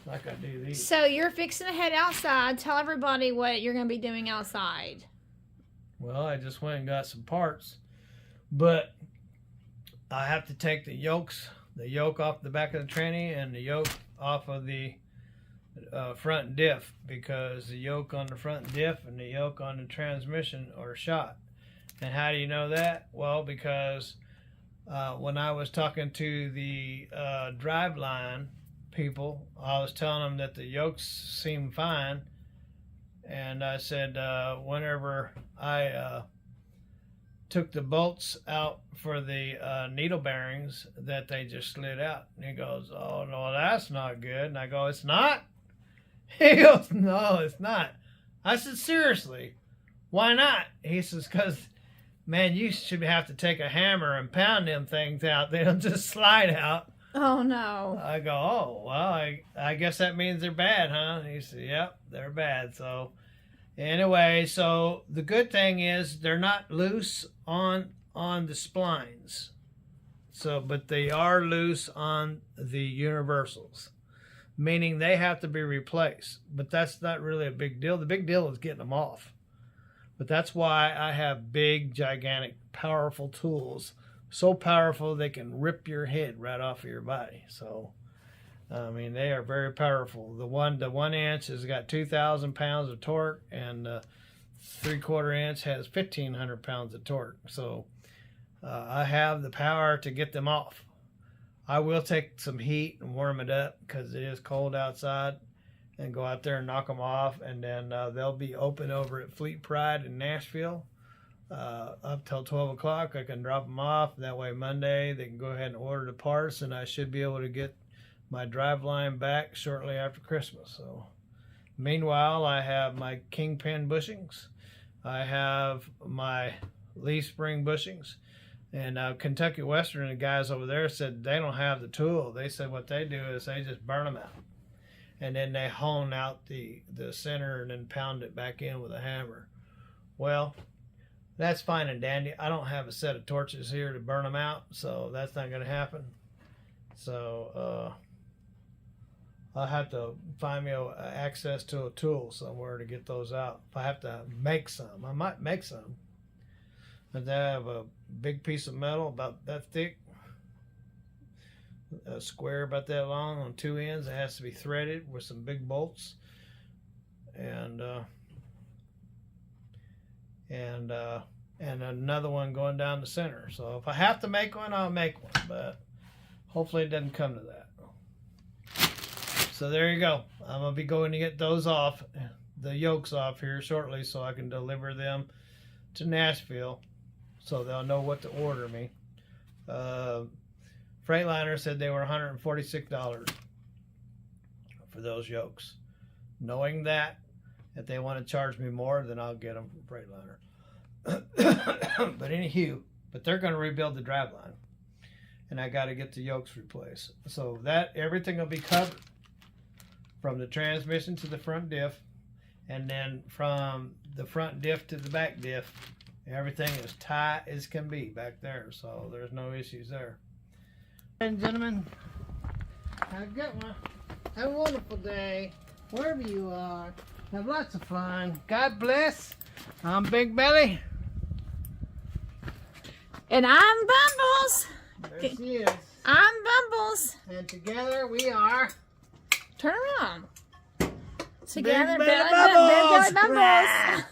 like I do these. So you're fixing to head outside. Tell everybody what you're going to be doing outside. Well, I just went and got some parts, but I have to take the yoke off the back of the tranny and the yoke off of the front diff, because the yoke on the front diff and the yoke on the transmission are shot. And how do you know that? Well, because when I was talking to the driveline people, I was telling them that the yokes seem fine, and I said whenever I took the bolts out for the needle bearings, that they just slid out. And he goes, "Oh no, that's not good." And I go, "It's not?" He goes, "No, it's not." I said, "Seriously, why not?" He says, "Because, man, you should have to take a hammer and pound them things out. They don't just slide out." Oh, no. I go, "Oh, well, I guess that means they're bad, huh?" And he said, "Yep, they're bad." So anyway, so the good thing is they're not loose on the splines. So, but they are loose on the universals, meaning they have to be replaced. But that's not really a big deal. The big deal is getting them off. But that's why I have big, gigantic, powerful tools. So powerful they can rip your head right off of your body. So, I mean, they are very powerful. The 1 inch has got 2,000 pounds of torque, and 3/4 inch has 1,500 pounds of torque. So, I have the power to get them off. I will take some heat and warm it up because it is cold outside, and go out there and knock them off, and then they'll be open over at Fleet Pride in Nashville up till 12 o'clock. I can drop them off. That way Monday they can go ahead and order the parts, and I should be able to get my driveline back shortly after Christmas. So meanwhile, I have my Kingpin bushings. I have my leaf spring bushings. And Kentucky Western, the guys over there said they don't have the tool. They said what they do is they just burn them out. And then they hone out the center and then pound it back in with a hammer. Well, that's fine and dandy. I don't have a set of torches here to burn them out, so that's not going to happen. So I'll have to find me access to a tool somewhere to get those out. If I have to make some, I might make some. But they have a big piece of metal about that thick, a square about that long on 2 ends. It has to be threaded with some big bolts, and another one going down the center. So if I have to make one, I'll make one, but hopefully it doesn't come to that. So there you go. I'm gonna be going to get those off, the yokes off here shortly, so I can deliver them to Nashville, so they'll know what to order me. Freightliner said they were $146 for those yokes. Knowing that, if they want to charge me more, then I'll get them from Freightliner. But anywho, they're going to rebuild the driveline, and I got to get the yokes replaced. So that everything will be covered, from the transmission to the front diff, and then from the front diff to the back diff. Everything is tight as can be back there, so there's no issues there. Ladies and gentlemen, have a good one. Have a wonderful day, wherever you are. Have lots of fun. God bless. I'm Big Belly. And I'm Bumbles. There she is. I'm Bumbles. And together we are... Turn around. Together, Big Belly Belly Bumbles. Bumbles.